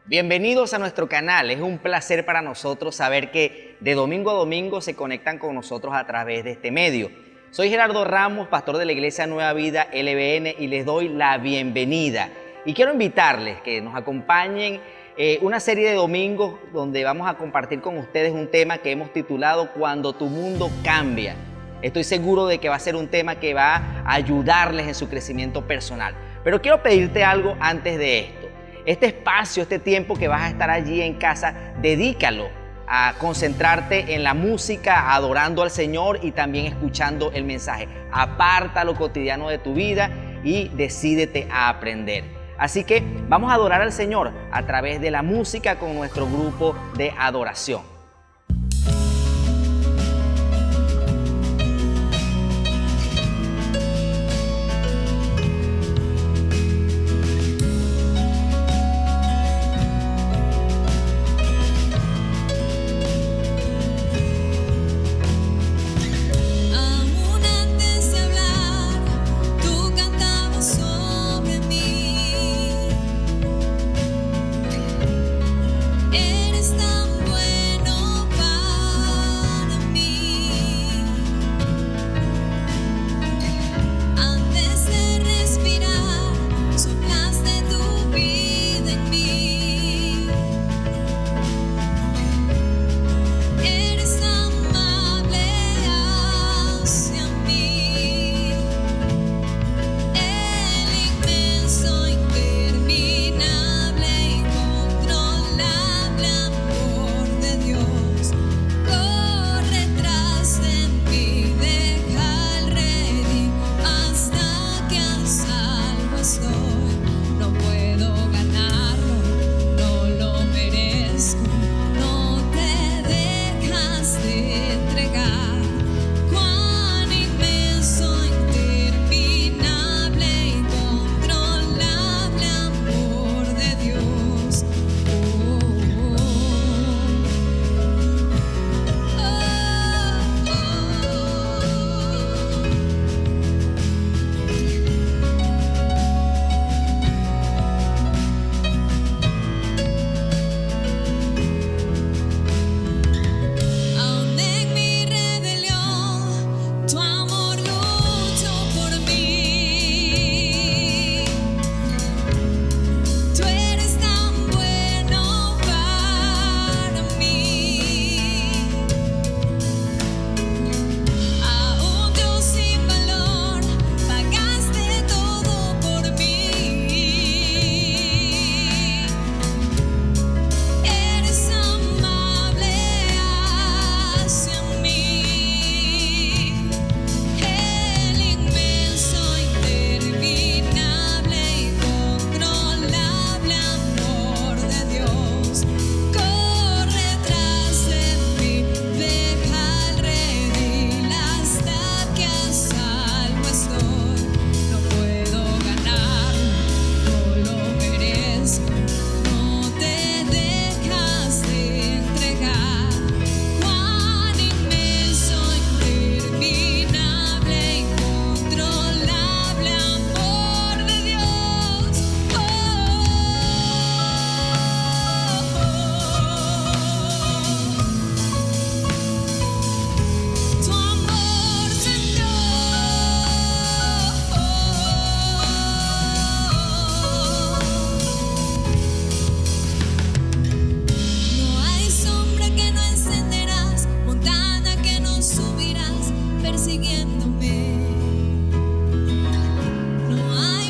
Bienvenidos a nuestro canal. Es un placer para nosotros saber que de domingo a domingo se conectan con nosotros a través de este medio. Soy Gerardo Ramos, pastor de la Iglesia Nueva Vida LBN, y les doy la bienvenida. Y quiero invitarles que nos acompañen una serie de domingos donde vamos a compartir con ustedes un tema que hemos titulado Cuando tu mundo cambia. Estoy seguro de que va a ser un tema que va a ayudarles en su crecimiento personal. Pero quiero pedirte algo antes de esto. Este espacio, este tiempo que vas a estar allí en casa, dedícalo a concentrarte en la música, adorando al Señor y también escuchando el mensaje. Aparta lo cotidiano de tu vida y decídete a aprender. Así que vamos a adorar al Señor a través de la música con nuestro grupo de adoración. No hay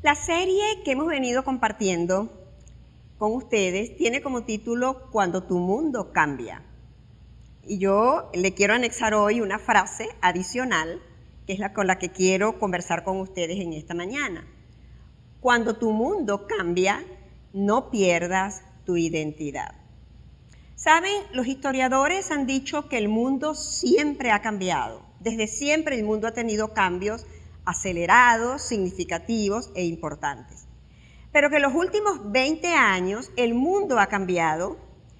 La serie que hemos venido compartiendo con ustedes tiene como título Cuando tu mundo cambia. Y yo le quiero anexar hoy una frase adicional, que es la con la que quiero conversar con ustedes en esta mañana. Cuando tu mundo cambia, no pierdas tu identidad. Saben, los historiadores han dicho que el mundo siempre ha cambiado. Desde siempre el mundo ha tenido cambios acelerados, significativos e importantes. Pero que en los últimos 20 años el mundo ha cambiado.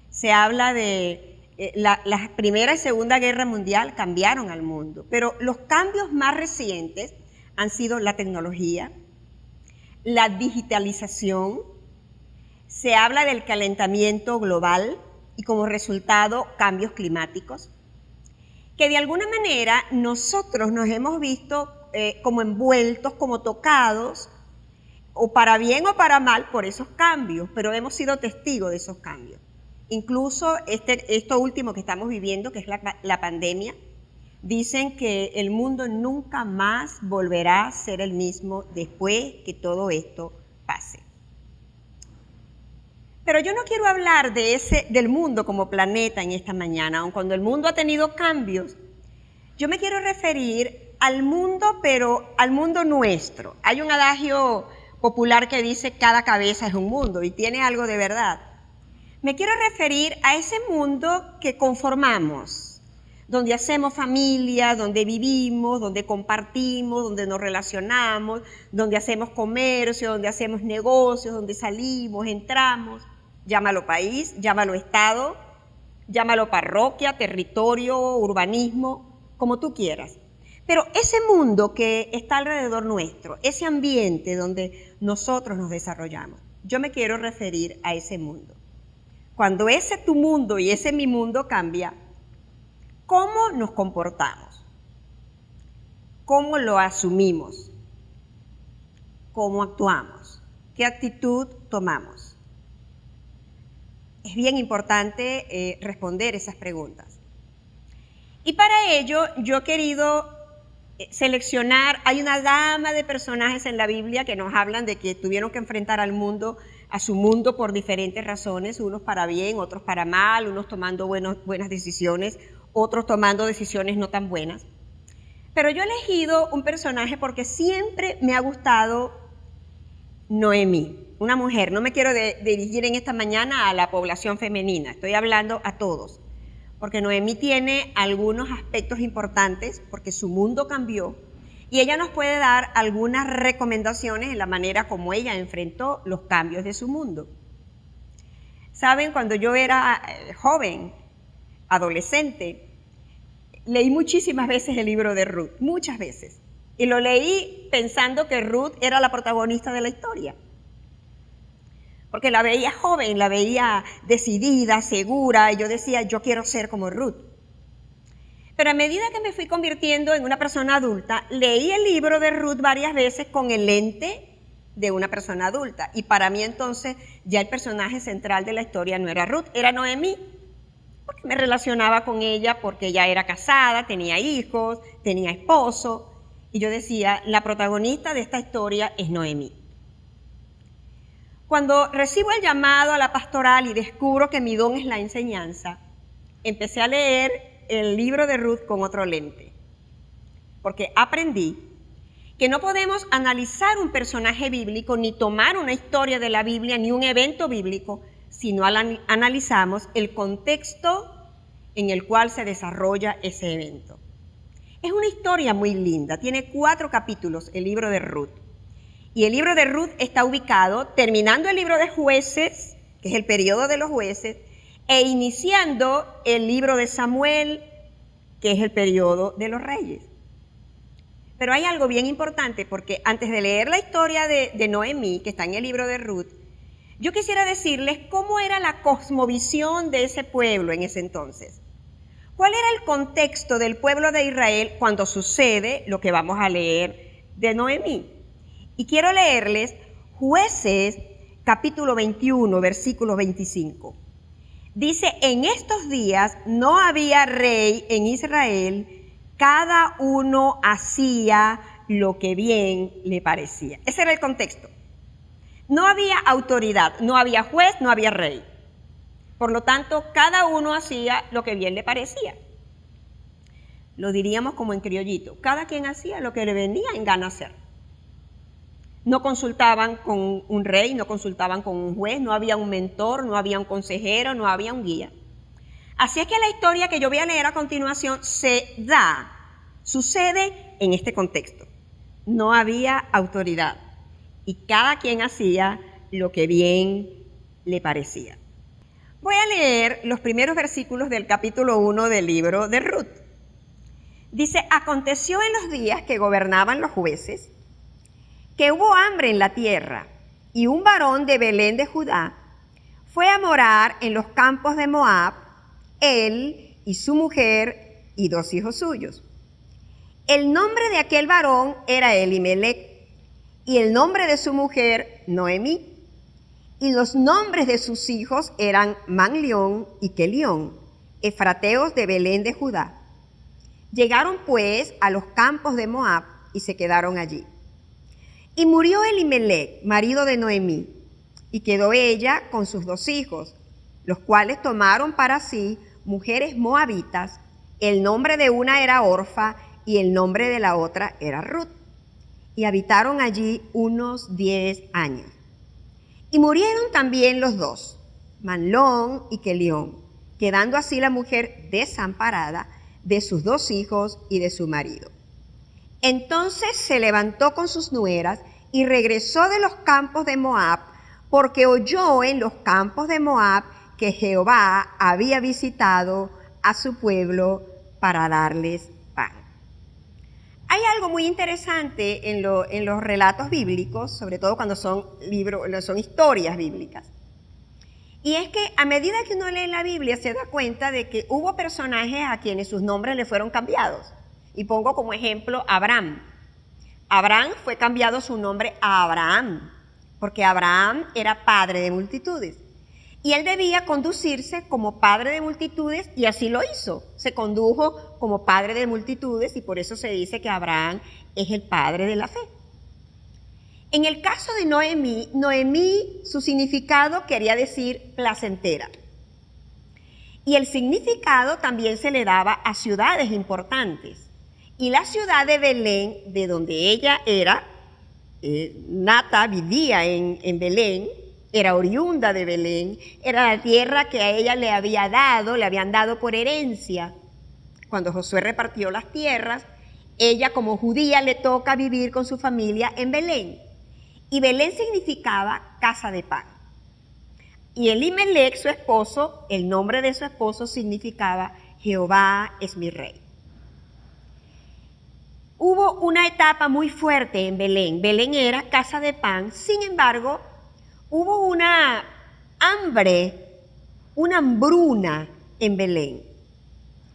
Se habla de la Primera y Segunda Guerra Mundial cambiaron al mundo, pero los cambios más recientes han sido la tecnología, la digitalización, se habla del calentamiento global y como resultado cambios climáticos, que de alguna manera nosotros nos hemos visto como envueltos, como tocados, o para bien o para mal por esos cambios, pero hemos sido testigos de esos cambios. Incluso esto último que estamos viviendo, que es la pandemia, dicen que el mundo nunca más volverá a ser el mismo después que todo esto pase. Pero yo no quiero hablar del mundo como planeta en esta mañana, aun cuando el mundo ha tenido cambios. Yo me quiero referir al mundo, pero al mundo nuestro. Hay un adagio popular que dice cada cabeza es un mundo y tiene algo de verdad. Me quiero referir a ese mundo que conformamos, donde hacemos familia, donde vivimos, donde compartimos, donde nos relacionamos, donde hacemos comercio, donde hacemos negocios, donde salimos, entramos. Llámalo país, llámalo estado, llámalo parroquia, territorio, urbanismo, como tú quieras. Pero ese mundo que está alrededor nuestro, ese ambiente donde nosotros nos desarrollamos, yo me quiero referir a ese mundo. Cuando ese tu mundo y ese mi mundo cambia, ¿cómo nos comportamos? ¿Cómo lo asumimos? ¿Cómo actuamos? ¿Qué actitud tomamos? Es bien importante responder esas preguntas. Y para ello yo he querido seleccionar, hay una gama de personajes en la Biblia que nos hablan de que tuvieron que enfrentar al mundo, a su mundo por diferentes razones, unos para bien, otros para mal, unos tomando buenas decisiones, otros tomando decisiones no tan buenas. Pero yo he elegido un personaje porque siempre me ha gustado Noemí, una mujer. No me quiero dirigir en esta mañana a la población femenina, estoy hablando a todos. Porque Noemí tiene algunos aspectos importantes, porque su mundo cambió, y ella nos puede dar algunas recomendaciones en la manera como ella enfrentó los cambios de su mundo. Saben, cuando yo era joven, adolescente, leí muchísimas veces el libro de Ruth, muchas veces, y lo leí pensando que Ruth era la protagonista de la historia. Porque la veía joven, la veía decidida, segura, y yo decía, yo quiero ser como Ruth. Pero a medida que me fui convirtiendo en una persona adulta, leí el libro de Ruth varias veces con el lente de una persona adulta. Y para mí entonces ya el personaje central de la historia no era Ruth, era Noemí. Porque me relacionaba con ella porque ella era casada, tenía hijos, tenía esposo. Y yo decía, la protagonista de esta historia es Noemí. Cuando recibo el llamado a la pastoral y descubro que mi don es la enseñanza, empecé a leer el libro de Ruth con otro lente, porque aprendí que no podemos analizar un personaje bíblico, ni tomar una historia de la Biblia, ni un evento bíblico, si no analizamos el contexto en el cual se desarrolla ese evento. Es una historia muy linda, tiene 4 capítulos el libro de Ruth. Y el libro de Ruth está ubicado terminando el libro de Jueces, que es el periodo de los jueces, e iniciando el libro de Samuel, que es el periodo de los reyes. Pero hay algo bien importante, porque antes de leer la historia de Noemí, que está en el libro de Ruth, yo quisiera decirles cómo era la cosmovisión de ese pueblo en ese entonces. ¿Cuál era el contexto del pueblo de Israel cuando sucede lo que vamos a leer de Noemí? Y quiero leerles Jueces capítulo 21, versículo 25. Dice, en estos días no había rey en Israel, cada uno hacía lo que bien le parecía. Ese era el contexto. No había autoridad, no había juez, no había rey. Por lo tanto, cada uno hacía lo que bien le parecía. Lo diríamos como en criollito, cada quien hacía lo que le venía en gana hacer. No consultaban con un rey, no consultaban con un juez, no había un mentor, no había un consejero, no había un guía. Así es que la historia que yo voy a leer a continuación sucede en este contexto. No había autoridad y cada quien hacía lo que bien le parecía. Voy a leer los primeros versículos del capítulo 1 del libro de Ruth. Dice, aconteció en los días que gobernaban los jueces, que hubo hambre en la tierra, y un varón de Belén de Judá fue a morar en los campos de Moab, él y su mujer y 2 hijos suyos. El nombre de aquel varón era Elimelec, y el nombre de su mujer Noemí. Y los nombres de sus hijos eran Manlión y Kelión, efrateos de Belén de Judá. Llegaron pues a los campos de Moab y se quedaron allí. Y murió Elimelec, marido de Noemí, y quedó ella con sus 2 hijos, los cuales tomaron para sí mujeres moabitas. El nombre de una era Orfa y el nombre de la otra era Ruth. Y habitaron allí unos 10 años. Y murieron también los 2, Manlón y Kelión, quedando así la mujer desamparada de sus 2 hijos y de su marido. Entonces se levantó con sus nueras y regresó de los campos de Moab, porque oyó en los campos de Moab que Jehová había visitado a su pueblo para darles pan. Hay algo muy interesante en los relatos bíblicos, sobre todo cuando son historias bíblicas. Y es que a medida que uno lee la Biblia se da cuenta de que hubo personajes a quienes sus nombres le fueron cambiados. Y pongo como ejemplo Abraham. Abraham fue cambiado su nombre a Abraham, porque Abraham era padre de multitudes. Y él debía conducirse como padre de multitudes y así lo hizo. Se condujo como padre de multitudes y por eso se dice que Abraham es el padre de la fe. En el caso de Noemí, Noemí, su significado quería decir placentera. Y el significado también se le daba a ciudades importantes. Y la ciudad de Belén, de donde ella era, nata, vivía en Belén, era oriunda de Belén, era la tierra que a ella le habían dado por herencia. Cuando Josué repartió las tierras, ella como judía le toca vivir con su familia en Belén. Y Belén significaba casa de pan. Y Elimelec, su esposo, el nombre de su esposo significaba Jehová es mi rey. Hubo una etapa muy fuerte en Belén. Belén era casa de pan, sin embargo, hubo una hambre, una hambruna en Belén.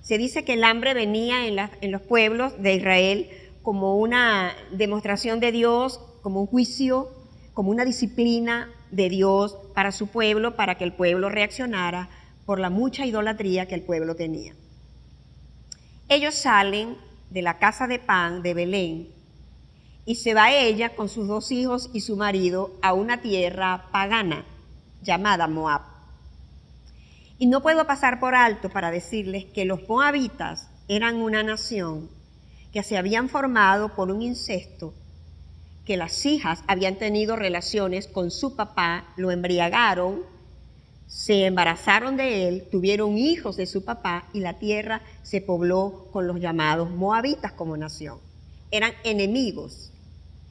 Se dice que el hambre venía en los pueblos de Israel como una demostración de Dios, como un juicio, como una disciplina de Dios para su pueblo, para que el pueblo reaccionara por la mucha idolatría que el pueblo tenía. Ellos salen de la casa de pan de Belén y se va ella con sus 2 hijos y su marido a una tierra pagana llamada Moab. Y no puedo pasar por alto para decirles que los moabitas eran una nación que se habían formado por un incesto, que las hijas habían tenido relaciones con su papá, lo embriagaron, se embarazaron de él, tuvieron hijos de su papá y la tierra se pobló con los llamados moabitas como nación. Eran enemigos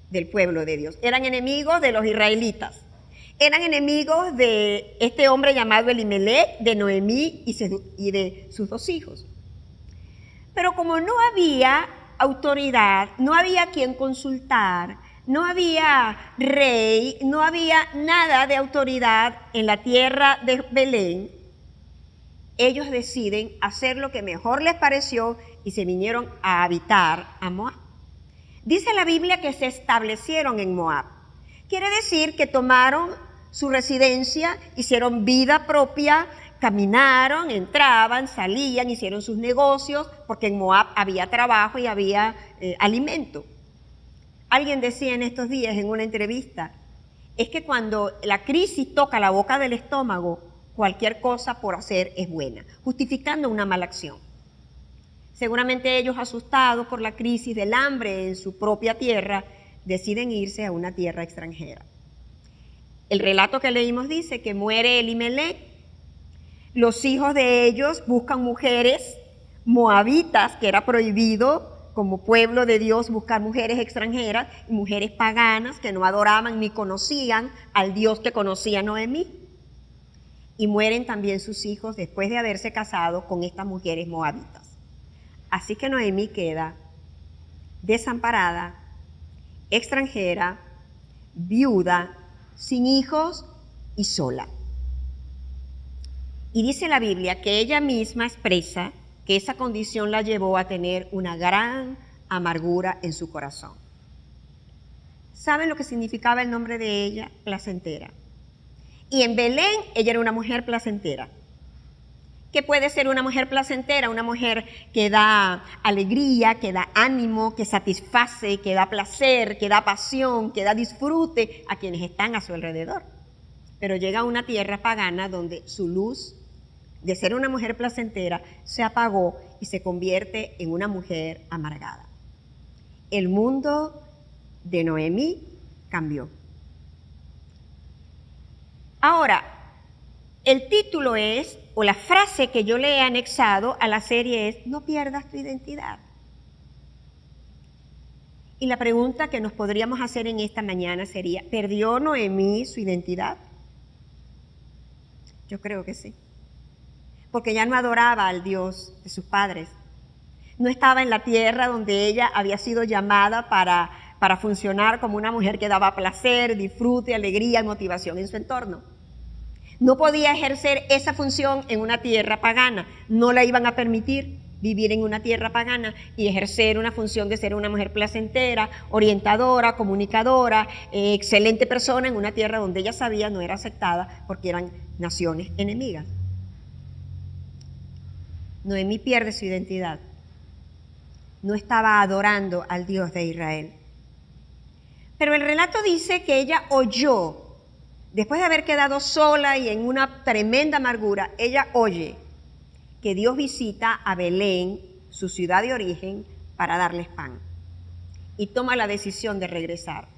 del pueblo de Dios, eran enemigos de los israelitas, eran enemigos de este hombre llamado Elimelec, de Noemí y de sus 2 hijos. Pero como no había autoridad, no había quien consultar, no había rey, no había nada de autoridad en la tierra de Belén, ellos deciden hacer lo que mejor les pareció y se vinieron a habitar a Moab. Dice la Biblia que se establecieron en Moab. Quiere decir que tomaron su residencia, hicieron vida propia, caminaron, entraban, salían, hicieron sus negocios, porque en Moab había trabajo y había alimento. Alguien decía en estos días en una entrevista, es que cuando la crisis toca la boca del estómago, cualquier cosa por hacer es buena, justificando una mala acción. Seguramente ellos, asustados por la crisis del hambre en su propia tierra, deciden irse a una tierra extranjera. El relato que leímos dice que muere Elimelech, los hijos de ellos buscan mujeres moabitas, que era prohibido como pueblo de Dios buscar mujeres extranjeras y mujeres paganas que no adoraban ni conocían al Dios que conocía Noemí. Y mueren también sus hijos después de haberse casado con estas mujeres moabitas. Así que Noemí queda desamparada, extranjera, viuda, sin hijos y sola. Y dice la Biblia que ella misma expresa que esa condición la llevó a tener una gran amargura en su corazón. ¿Saben lo que significaba el nombre de ella? Placentera. Y en Belén ella era una mujer placentera. ¿Qué puede ser una mujer placentera? Una mujer que da alegría, que da ánimo, que satisface, que da placer, que da pasión, que da disfrute a quienes están a su alrededor. Pero llega a una tierra pagana donde su luz de ser una mujer placentera se apagó y se convierte en una mujer amargada. El mundo de Noemí cambió. Ahora, el título es, o la frase que yo le he anexado a la serie es, no pierdas tu identidad. Y la pregunta que nos podríamos hacer en esta mañana sería, ¿perdió Noemí su identidad? Yo creo que sí. Porque ya no adoraba al Dios de sus padres. No estaba en la tierra donde ella había sido llamada para funcionar como una mujer que daba placer, disfrute, alegría y motivación en su entorno. No podía ejercer esa función en una tierra pagana. No la iban a permitir vivir en una tierra pagana y ejercer una función de ser una mujer placentera, orientadora, comunicadora, excelente persona en una tierra donde ella sabía no era aceptada porque eran naciones enemigas. Noemí pierde su identidad. No estaba adorando al Dios de Israel. Pero el relato dice que ella oyó, después de haber quedado sola y en una tremenda amargura, ella oye que Dios visita a Belén, su ciudad de origen, para darles pan. Y toma la decisión de regresar.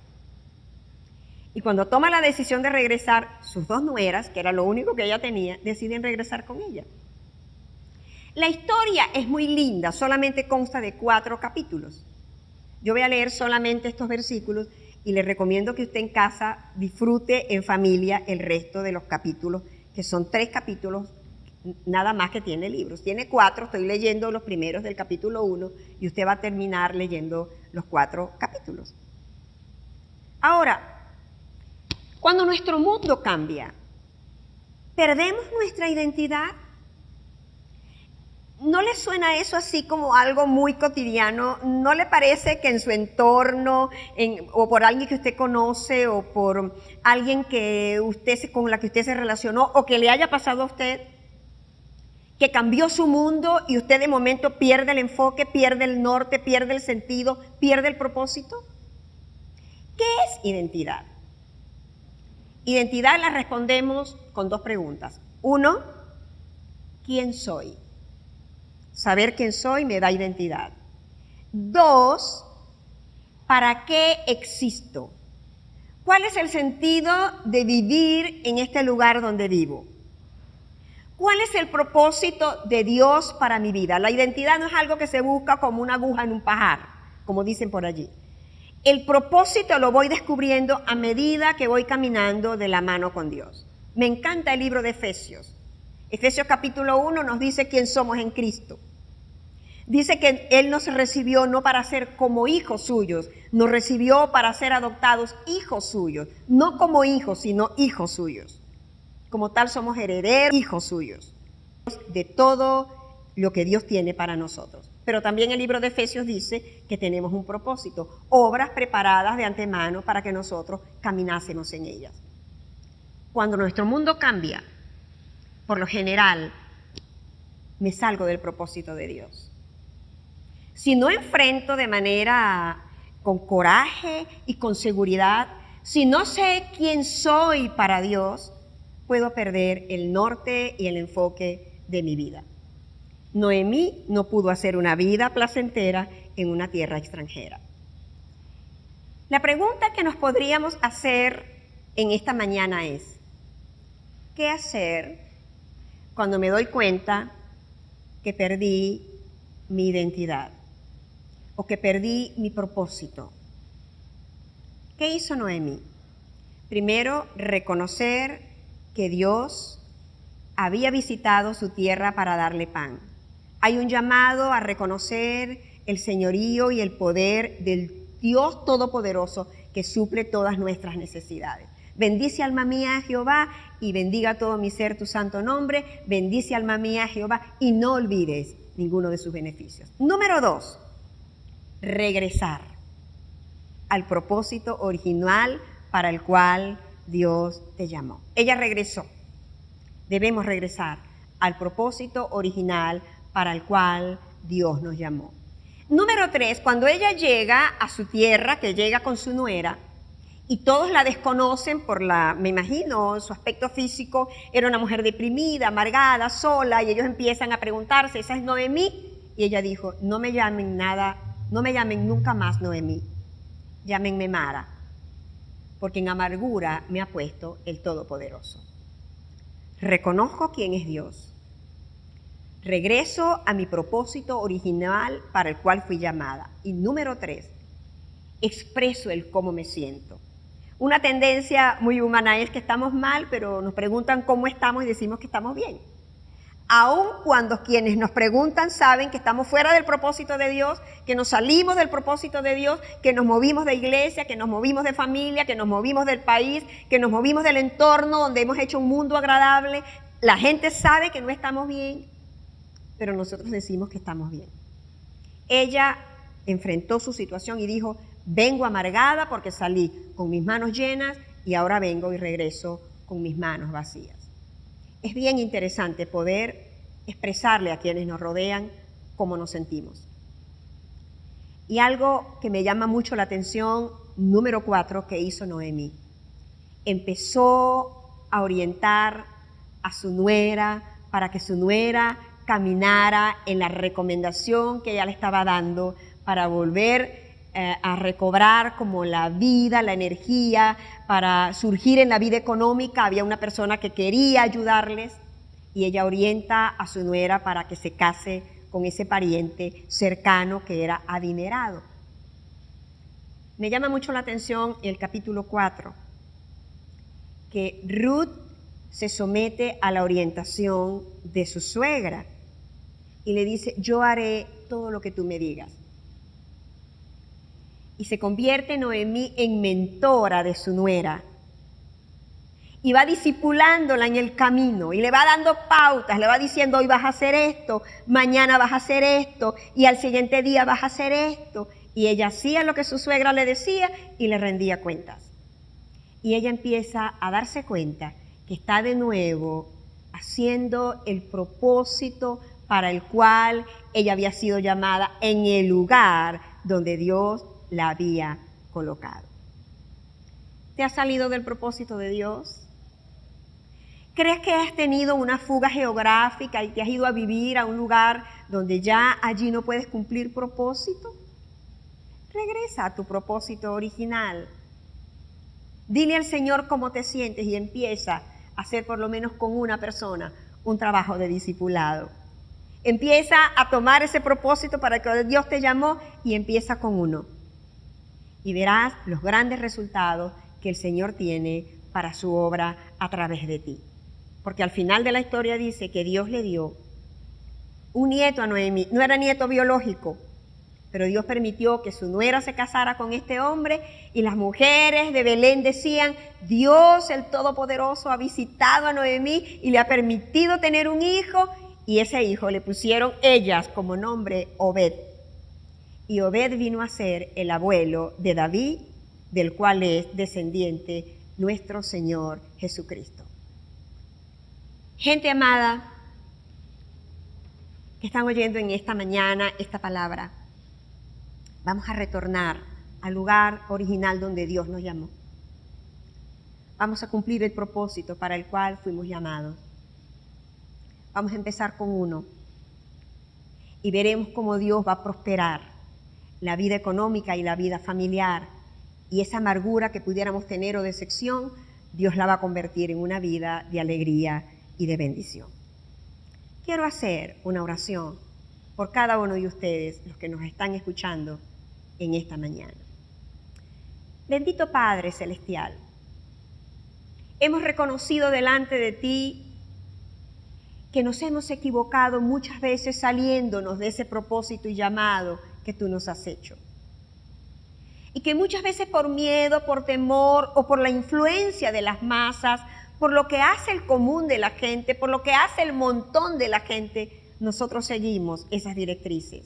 Y cuando toma la decisión de regresar, sus dos nueras, que era lo único que ella tenía, deciden regresar con ella. La historia es muy linda, solamente consta de 4 capítulos. Yo voy a leer solamente estos versículos y les recomiendo que usted en casa disfrute en familia el resto de los capítulos, que son 3 capítulos nada más que tiene libros. Tiene 4, estoy leyendo los primeros del capítulo 1 y usted va a terminar leyendo los 4 capítulos. Ahora, cuando nuestro mundo cambia, ¿perdemos nuestra identidad? ¿No le suena eso así como algo muy cotidiano? ¿No le parece que en su entorno, o por alguien que usted conoce, o por alguien que con la que usted se relacionó, o que le haya pasado a usted, que cambió su mundo y usted de momento pierde el enfoque, pierde el norte, pierde el sentido, pierde el propósito? ¿Qué es identidad? Identidad la respondemos con 2 preguntas. 1, ¿quién soy? Saber quién soy me da identidad. 2, ¿para qué existo? ¿Cuál es el sentido de vivir en este lugar donde vivo? ¿Cuál es el propósito de Dios para mi vida? La identidad no es algo que se busca como una aguja en un pajar, como dicen por allí. El propósito lo voy descubriendo a medida que voy caminando de la mano con Dios. Me encanta el libro de Efesios. Efesios capítulo 1 nos dice quién somos en Cristo. Dice que Él nos recibió no para ser como hijos suyos, nos recibió para ser adoptados hijos suyos, no como hijos, sino hijos suyos. Como tal somos herederos, hijos suyos, de todo lo que Dios tiene para nosotros. Pero también el libro de Efesios dice que tenemos un propósito, obras preparadas de antemano para que nosotros caminásemos en ellas. Cuando nuestro mundo cambia, por lo general, me salgo del propósito de Dios. Si no enfrento de manera con coraje y con seguridad, Si no sé quién soy para Dios, puedo perder el norte y el enfoque de mi vida. Noemí no pudo hacer una vida placentera en una tierra extranjera. La pregunta que nos podríamos hacer en esta mañana es, ¿qué hacer cuando me doy cuenta que perdí mi identidad o que perdí mi propósito? ¿Qué hizo Noemí? Primero, reconocer que Dios había visitado su tierra para darle pan. Hay un llamado a reconocer el señorío y el poder del Dios Todopoderoso que suple todas nuestras necesidades. Bendice alma mía a Jehová y bendiga todo mi ser tu santo nombre. Bendice alma mía a Jehová y no olvides ninguno de sus beneficios. Número 2, regresar al propósito original para el cual Dios te llamó. Ella regresó. Debemos regresar al propósito original para el cual Dios nos llamó. Número 3, cuando ella llega a su tierra, que llega con su nuera, y todos la desconocen por me imagino, su aspecto físico, era una mujer deprimida, amargada, sola, y ellos empiezan a preguntarse, ¿esa es Noemí? Y ella dijo, no me llamen nunca más Noemí, llámenme Mara, porque en amargura me ha puesto el Todopoderoso. Reconozco quién es Dios. Regreso a mi propósito original para el cual fui llamada. Y número 3, expreso el cómo me siento. Una tendencia muy humana es que estamos mal, pero nos preguntan cómo estamos y decimos que estamos bien. Aun cuando quienes nos preguntan saben que estamos fuera del propósito de Dios, que nos salimos del propósito de Dios, que nos movimos de iglesia, que nos movimos de familia, que nos movimos del país, que nos movimos del entorno donde hemos hecho un mundo agradable. La gente sabe que no estamos bien, pero nosotros decimos que estamos bien. Ella enfrentó su situación y dijo, vengo amargada porque salí con mis manos llenas y ahora vengo y regreso con mis manos vacías. Es bien interesante poder expresarle a quienes nos rodean cómo nos sentimos. Y algo que me llama mucho la atención, número 4, que hizo Noemí. Empezó a orientar a su nuera para que su nuera caminara en la recomendación que ella le estaba dando para volver a recobrar como la vida, la energía, para surgir en la vida económica. Había una persona que quería ayudarles y ella orienta a su nuera para que se case con ese pariente cercano que era adinerado. Me llama mucho la atención el capítulo 4, que Ruth se somete a la orientación de su suegra y le dice, yo haré todo lo que tú me digas. Y se convierte Noemí en mentora de su nuera. Y va discipulándola en el camino y le va dando pautas, le va diciendo, hoy vas a hacer esto, mañana vas a hacer esto y al siguiente día vas a hacer esto. Y ella hacía lo que su suegra le decía y le rendía cuentas. Y ella empieza a darse cuenta que está de nuevo haciendo el propósito para el cual ella había sido llamada en el lugar donde Dios la había colocado. ¿Te has salido del propósito de Dios? ¿Crees que has tenido una fuga geográfica y te has ido a vivir a un lugar donde ya allí no puedes cumplir propósito? Regresa a tu propósito original. Dile al Señor cómo te sientes y empieza a hacer por lo menos con una persona un trabajo de discipulado. Empieza a tomar ese propósito para que Dios te llamó y empieza con uno. Y verás los grandes resultados que el Señor tiene para su obra a través de ti. Porque al final de la historia dice que Dios le dio un nieto a Noemí. No era nieto biológico, pero Dios permitió que su nuera se casara con este hombre y las mujeres de Belén decían, Dios el Todopoderoso ha visitado a Noemí y le ha permitido tener un hijo, y ese hijo le pusieron ellas como nombre Obed. Y Obed vino a ser el abuelo de David, del cual es descendiente nuestro Señor Jesucristo. Gente amada, que están oyendo en esta mañana esta palabra, vamos a retornar al lugar original donde Dios nos llamó. vamos a cumplir el propósito para el cual fuimos llamados. Vamos a empezar con uno y veremos cómo Dios va a prosperar la vida económica y la vida familiar, y esa amargura que pudiéramos tener o decepción, Dios la va a convertir en una vida de alegría y de bendición. Quiero hacer una oración por cada uno de ustedes, los que nos están escuchando en esta mañana. Bendito Padre Celestial, hemos reconocido delante de ti que nos hemos equivocado muchas veces saliéndonos de ese propósito y llamado que tú nos has hecho. Y que muchas veces por miedo, por temor o por la influencia de las masas, por lo que hace el común de la gente, por lo que hace el montón de la gente, nosotros seguimos esas directrices.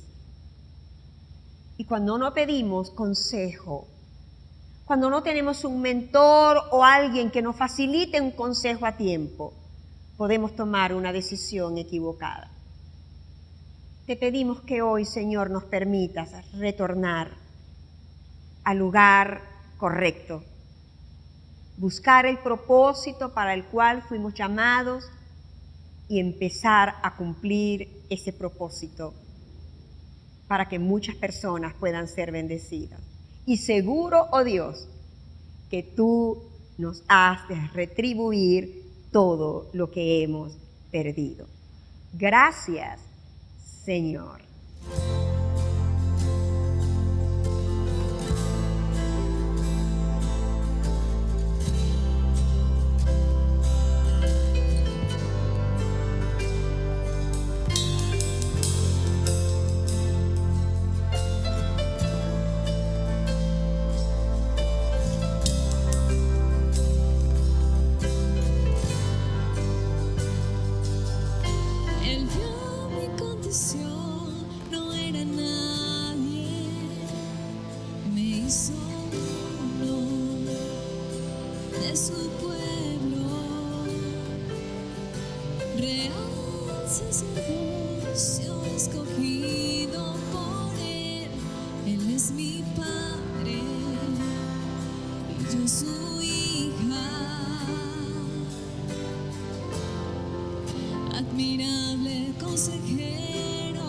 Y cuando no pedimos consejo, cuando no tenemos un mentor o alguien que nos facilite un consejo a tiempo, podemos tomar una decisión equivocada. Te pedimos que hoy, Señor, nos permitas retornar al lugar correcto, buscar el propósito para el cual fuimos llamados y empezar a cumplir ese propósito para que muchas personas puedan ser bendecidas. Y seguro, oh Dios, que tú nos has de retribuir todo lo que hemos perdido. Gracias, Señor. Admirable consejero,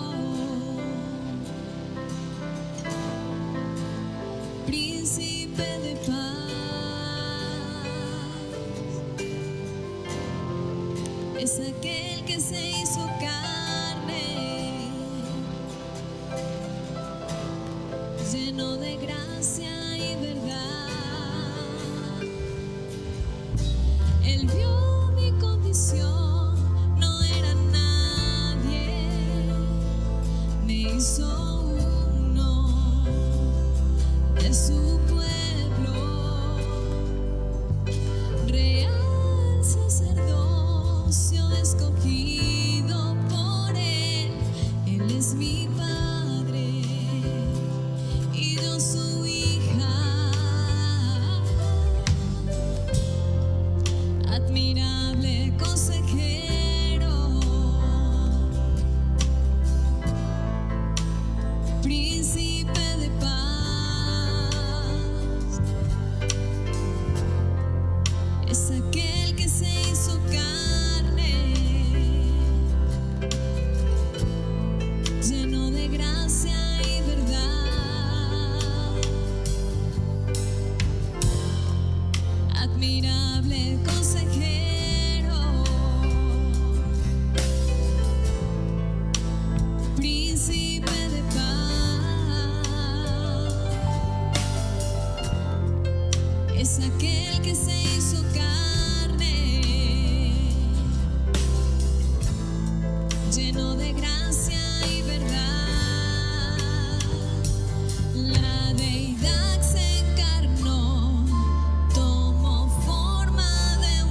príncipe de paz, es aquel que se hizo carne, lleno de gracia y verdad. Él vio mi condición. Hizo uno de su pueblo, real sacerdocio escogido por él. Él es mi Padre y yo su hija. Admirable consejero, príncipe de paz, es aquel que se hizo carne, lleno de gracia y verdad. Admirable consejero, príncipe de paz, es aquel que se hizo carne, lleno de gracia y verdad. La deidad se encarnó, tomó forma de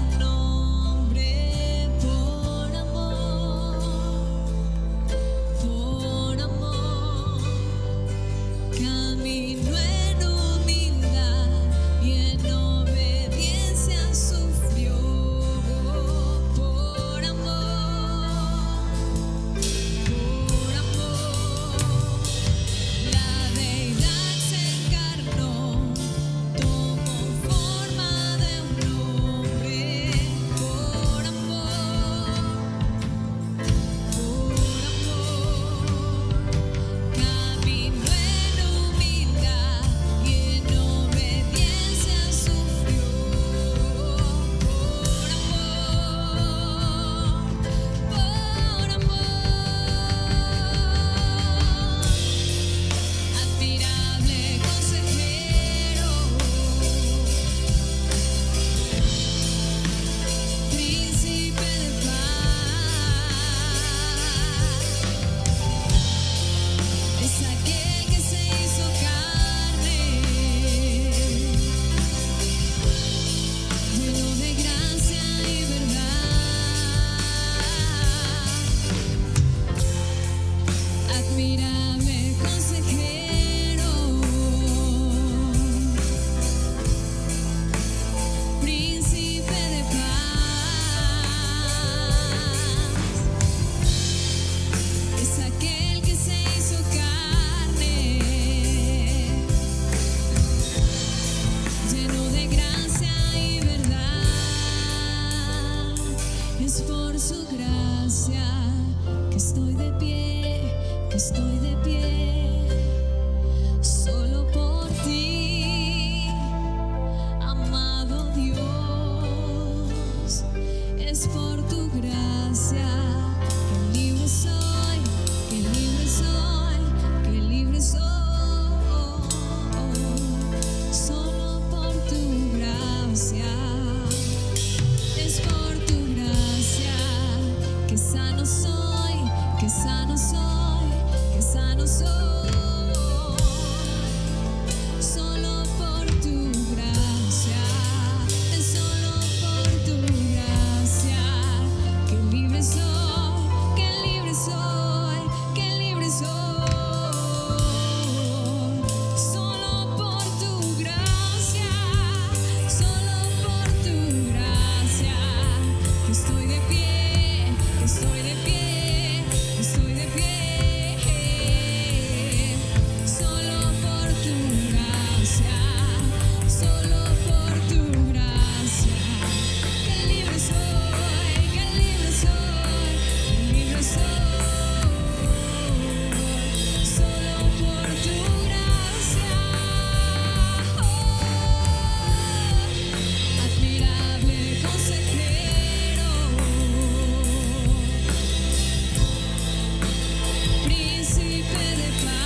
príncipe de paz, es aquel que se hizo carne, lleno de gracia y verdad, admirable consejero, príncipe de paz, es aquel que se hizo carne, lleno de gracia y verdad. Es por su gracia que estoy de pie, que estoy de pie, solo por ti, amado Dios. Es por tu gracia que libre soy, que libre soy, que libre soy. Solo por tu gracia. Es por tu gracia que sano soy, que sano soy, que sano soy. Solo por tu gracia, es solo por tu gracia que libre soy, que libre soy, que libre soy. Solo por tu gracia, solo por tu gracia, que estoy de pie, que estoy de pie, que estoy de pie. Solo por tu gracia, solo por tu gracia, que libre soy, que libre soy, que libre soy. Solo por tu gracia, admirable consejero, príncipe de paz,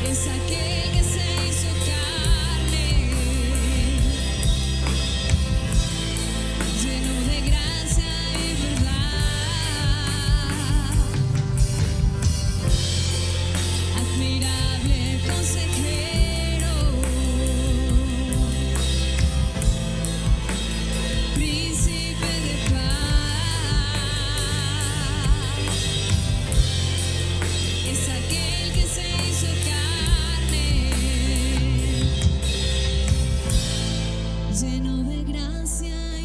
es aquel que se hizo carne, lleno de gracia y verdad, admirable consejero, príncipe de paz, es aquel que se hizo carne, lleno de gracia y